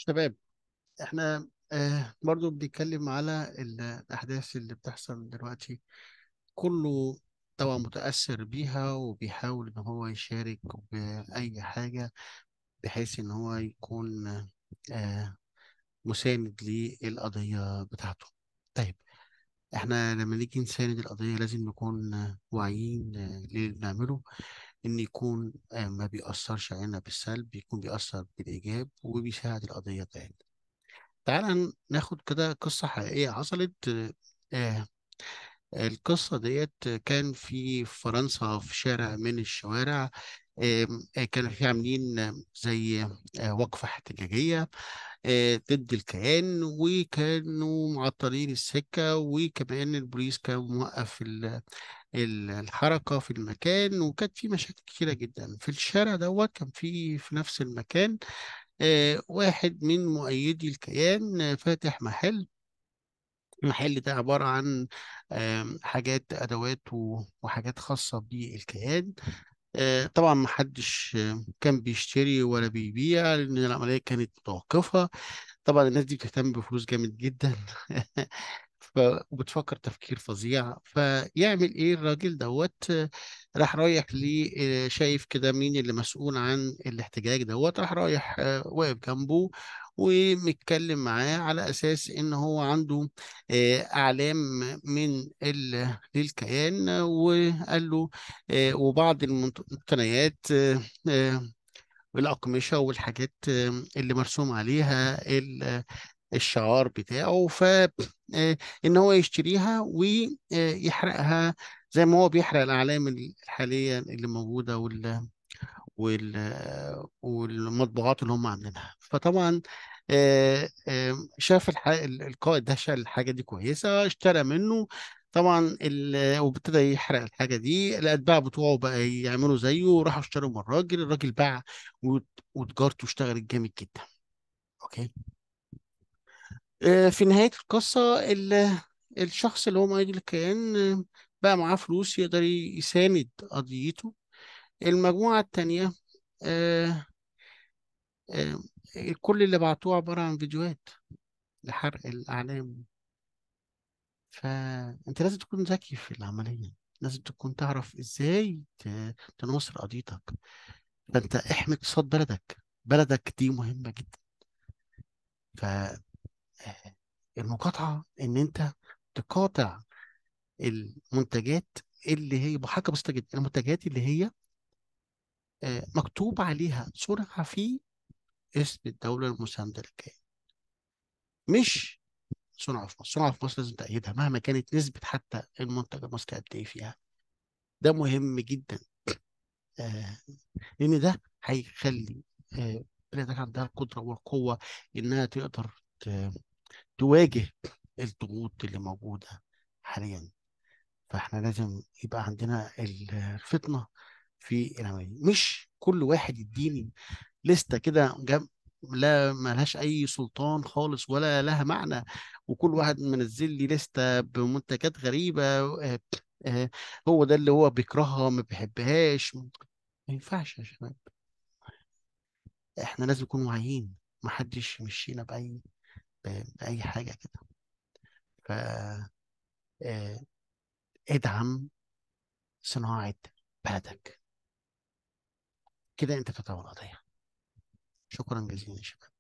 شباب، احنا برضو بنتكلم على الأحداث اللي بتحصل دلوقتي. كله طبعا متأثر بيها وبيحاول إن هو يشارك بأي حاجة بحيث إن هو يكون آه، مساند للقضية بتاعته. طيب، احنا لما نيجي نساند القضية لازم نكون واعيين للي بنعمله، إن يكون ما بيأثرش علينا بالسلب، يكون بيأثر بالإيجاب وبيساعد القضية بتاعتنا. تعال ناخد كده قصة حقيقية حصلت. آه، القصة ديت كان في فرنسا في شارع من الشوارع. كانوا في عاملين زي وقفة احتجاجية ضد الكيان، وكانوا معطلين السكة، وكمان البوليس كان موقف الحركة في المكان، وكانت في مشاكل كتيرة جدا في الشارع دوت. كان في نفس المكان واحد من مؤيدي الكيان فاتح محل. المحل ده عبارة عن حاجات أدوات وحاجات خاصة بالكيان. طبعا محدش كان بيشتري ولا بيبيع لأن العملية كانت متوقفة. طبعا الناس دي بتهتم بفلوس جامد جدا. وبتفكر تفكير فظيع. فيعمل ايه الراجل دوت؟ راح رايح لي شايف كده مين اللي مسؤول عن الاحتجاج دوت، راح رايح واقف جنبه ومتكلم معاه على اساس ان هو عنده اعلام من للكيان، وقال له وبعض المقتنيات والأقمشة والحاجات اللي مرسوم عليها الشعار بتاعه. إن هو يشتريها ويحرقها زي ما هو بيحرق الأعلام الحالية اللي موجودة وال والمطبوعات اللي هم عاملينها. فطبعا شاف القائد ده شاف الحاجة دي كويسة، اشترى منه. طبعا وابتدى يحرق الحاجة دي. الأتباع بتوعه بقى يعملوا زيه، وراحوا اشتروا من الراجل باع وت- وتجارته اشتغلت جامد جدا. اوكي. في نهاية القصة الشخص اللي هو مؤيد الكيان بقى معاه فلوس يقدر يساند قضيته. المجموعة التانية آه، آه، كل اللي بعتوه عبارة عن فيديوهات لحرق الأعلام. فأنت لازم تكون ذكي في العملية، لازم تكون تعرف إزاي تناصر قضيتك. فأنت احمي اقتصاد بلدك، بلدك دي مهمة جدا. فالمقاطعة إن أنت تقاطع المنتجات اللي هي بحاجة بسيطة جدا، المنتجات اللي هي مكتوب عليها صنع في اسم الدولة المساندة للكيان، مش صنع في مصر. صنع في مصر لازم تأيدها مهما كانت نسبة حتى المنتج المصري قد إيه فيها. ده مهم جدا. آه، لأن ده هيخلي بلادك عندها القدرة والقوة إنها تقدر تواجه الضغوط اللي موجودة حاليا. فإحنا لازم يبقى عندنا الفطنة في العملية. مش كل واحد يديني لستة كده لا ملهاش أي سلطان خالص ولا لها معنى، وكل واحد منزل لي لستة بمنتجات غريبة. آه، هو ده اللي هو بيكرهها ما بيحبهاش. ما ينفعش يا شباب، احنا لازم نكون واعيين. محدش يمشينا بأي حاجة كده. ف آه، ادعم صناعة بلدك، كده انت تطور القضية. شكرا جزيلا يا شباب.